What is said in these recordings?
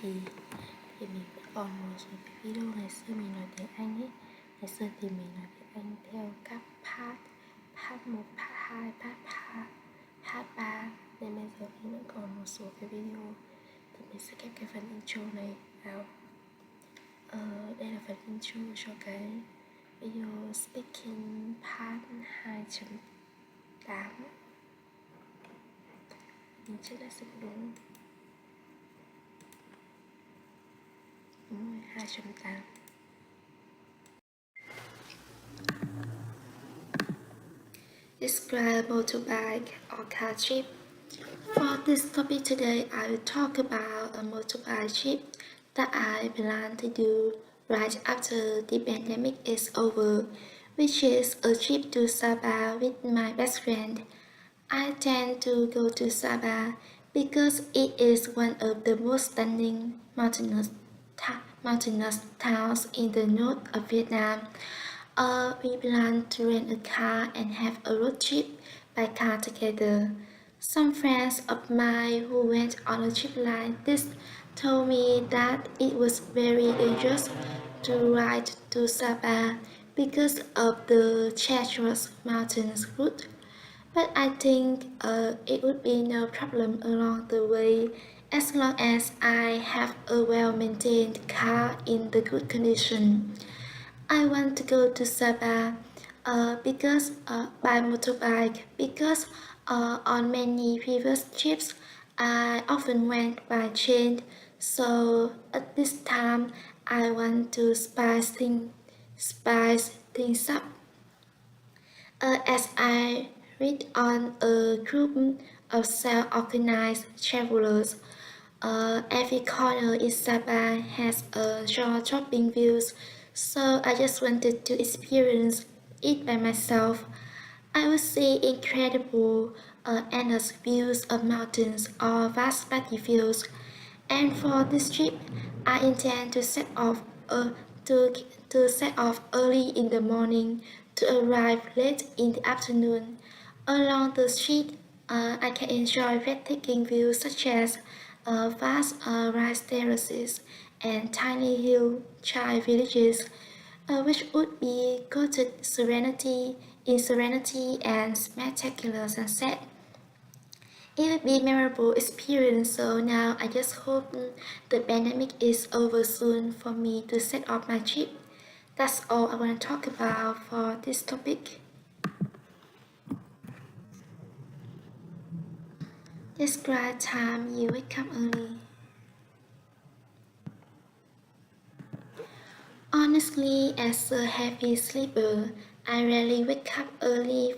thì mình vẫn còn một số cái video ngày xưa mình nói tiếng Anh ấy. Ngày xưa thì mình nói tiếng Anh theo các part 1, part 2, part 3. Nên bây giờ mình vẫn còn một số cái video thì mình sẽ ghép cái phần intro này vào. Đây là phần intro cho cái video speaking part 2.8. Mình check lại xem đúng rồi, 2.8. Describe motorbike or car trip. For this topic today, I will talk about a motorbike trip that I plan to do right after the pandemic is over, which is a trip to Sabah with my best friend. I tend to go to Sabah because it is one of the most stunning mountainous towns in the north of Vietnam. We plan to rent a car and have a road trip by car together. Some friends of mine who went on a trip like this told me that it was very dangerous to ride to Sabah because of the treacherous mountains route. But I think it would be no problem along the way as long as I have a well-maintained car in the good condition. I want to go to Sabah by motorbike because on many previous trips I often went by train. So at this time I want to spice things up. As I read on a group of self-organized travelers, every corner in Sabah has a jaw-dropping views, so I just wanted to experience it by myself. I would see incredible endless views of mountains or vast paddy fields, and for this trip, I intend to set off early in the morning to arrive late in the afternoon. Along the street, I can enjoy breathtaking views such as vast rice terraces and tiny hillside villages, which would be coated serenity and spectacular sunset. It would be a memorable experience, so now I just hope the pandemic is over soon for me to set off my trip. That's all I want to talk about for this topic. Describe time you wake up early. Honestly, as a heavy sleeper, I rarely wake up early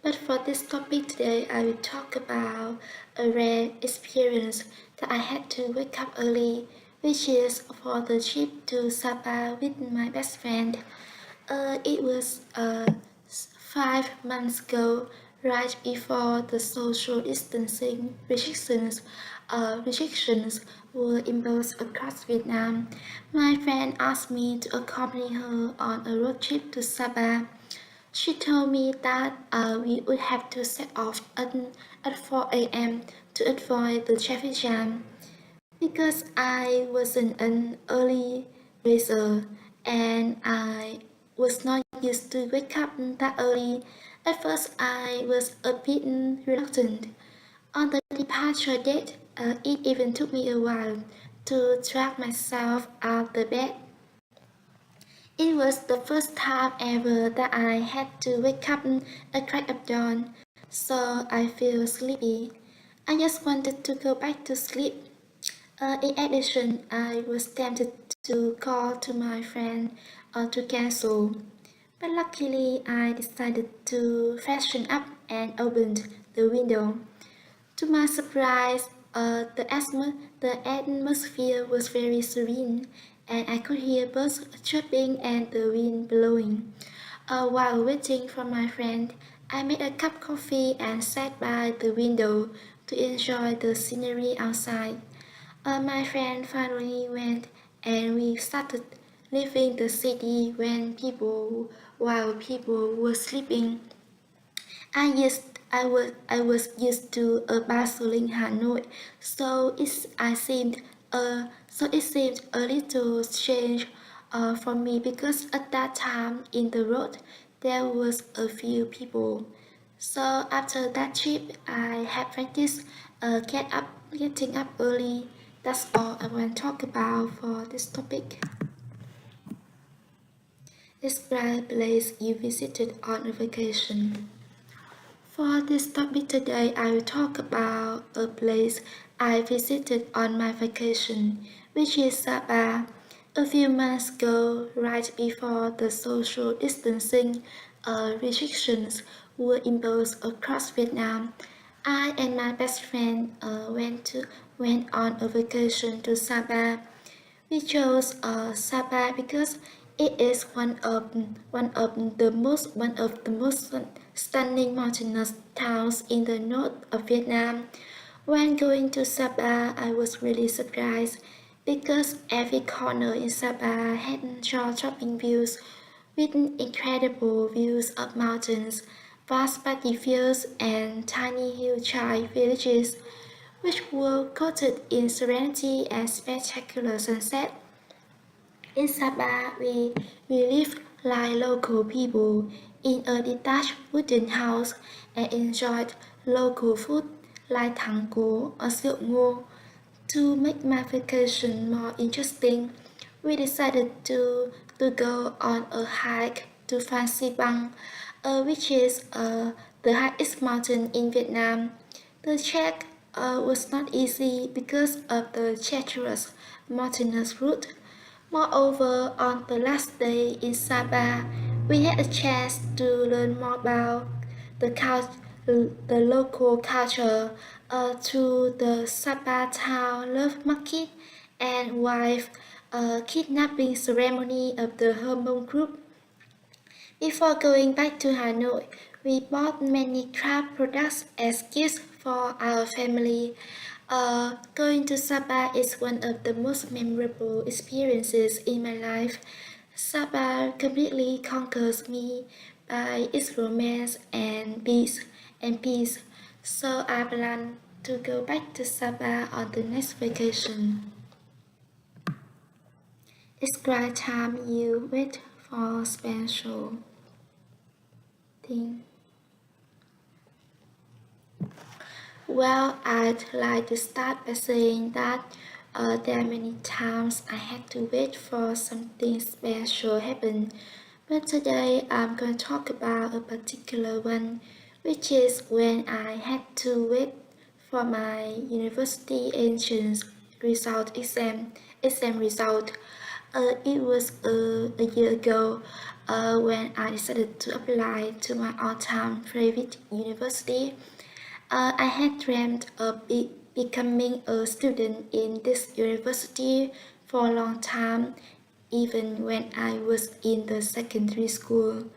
but for this topic today, I will talk about a rare experience that I had to wake up early, which is for the trip to Sabah with my best friend. It was 5 months ago, right before the social distancing restrictions were imposed across Vietnam. My friend asked me to accompany her on a road trip to Sabah. She told me that we would have to set off at 4 a.m. to avoid the traffic jam. Because I wasn't an early riser and I was not used to wake up that early, at first I was a bit reluctant. On the departure date, it even took me a while to drag myself out of the bed. It was the first time ever that I had to wake up at crack of dawn, so I feel sleepy. I just wanted to go back to sleep. In addition, I was tempted to call to my friend to cancel, but luckily I decided to freshen up and opened the window. To my surprise, the atmosphere was very serene, and I could hear birds chirping and the wind blowing. While waiting for my friend, I made a cup of coffee and sat by the window to enjoy the scenery outside. My friend finally went, and we started leaving the city while people were sleeping. I was used to a bustling Hanoi, so I seemed So it seemed a little strange for me because at that time in the road there was a few people. So after that trip, I had practiced getting up early. That's all I want to talk about for this topic. Describe a place you visited on a vacation. For this topic today, I will talk about a place I visited on my vacation, which is Sapa. A few months ago, right before the social distancing restrictions were imposed across Vietnam, I and my best friend went on a vacation to Sapa. We chose Sapa because it is one of the most stunning mountainous towns in the north of Vietnam. When going to Sapa, I was really surprised because every corner in Sapa had jaw-dropping views with incredible views of mountains, vast paddy fields, and tiny hillside villages which were coated in serenity and spectacular sunset. In Sabah, we lived like local people in a detached wooden house and enjoyed local food like thang cô or silk ngô. To make my vacation more interesting, we decided to go on a hike to Phan Xipang, which is the highest mountain in Vietnam. The trek was not easy because of the treacherous mountainous route. Moreover, on the last day in Sapa, we had a chance to learn more about the local culture through the Sapa Town Love Market and wife kidnapping ceremony of the Hormone Group. Before going back to Hanoi, we bought many craft products as gifts for our family. Going to Sapa is one of the most memorable experiences in my life. Sapa completely conquers me by its romance and peace. So I plan to go back to Sapa on the next vacation. Describe time you wait for special thing. Well, I'd like to start by saying that there are many times I had to wait for something special happen, but today I'm going to talk about a particular one, which is when I had to wait for my university entrance exam result. It was a year ago when I decided to apply to my all-time favorite university. I had dreamed of becoming a student in this university for a long time, even when I was in the secondary school.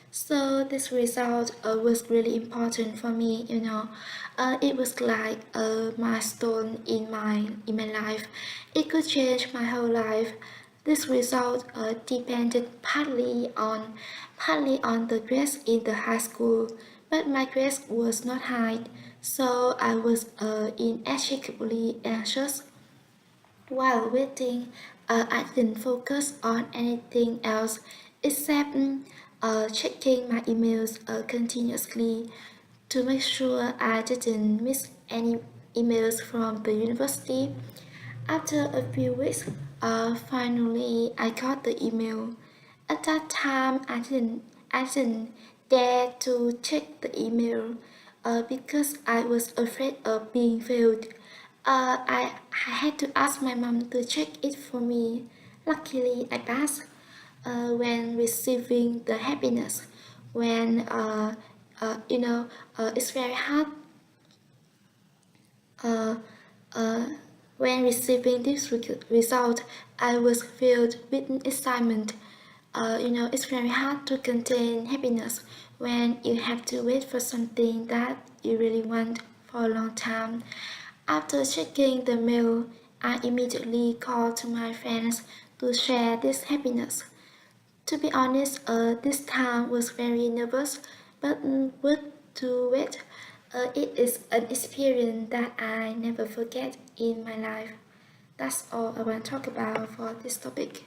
So this result was really important for me. It was like a milestone in my life. It could change my whole life. This result depended partly on the grades in the high school, but my grades was not high, so I was inextricably anxious. While waiting, I didn't focus on anything else except checking my emails continuously to make sure I didn't miss any emails from the university. After a few weeks, finally I got the email. At that time, I didn't dare to check the email because I was afraid of being failed. I had to ask my mom to check it for me. Luckily, I passed. When receiving the happiness, when it's very hard uh, uh, when receiving this result, I was filled with excitement. It's very hard to contain happiness when you have to wait for something that you really want for a long time. After checking the mail, I immediately called to my friends to share this happiness. To be honest, this time was very nervous, but worth to wait. It is an experience that I never forget in my life. That's all I want to talk about for this topic.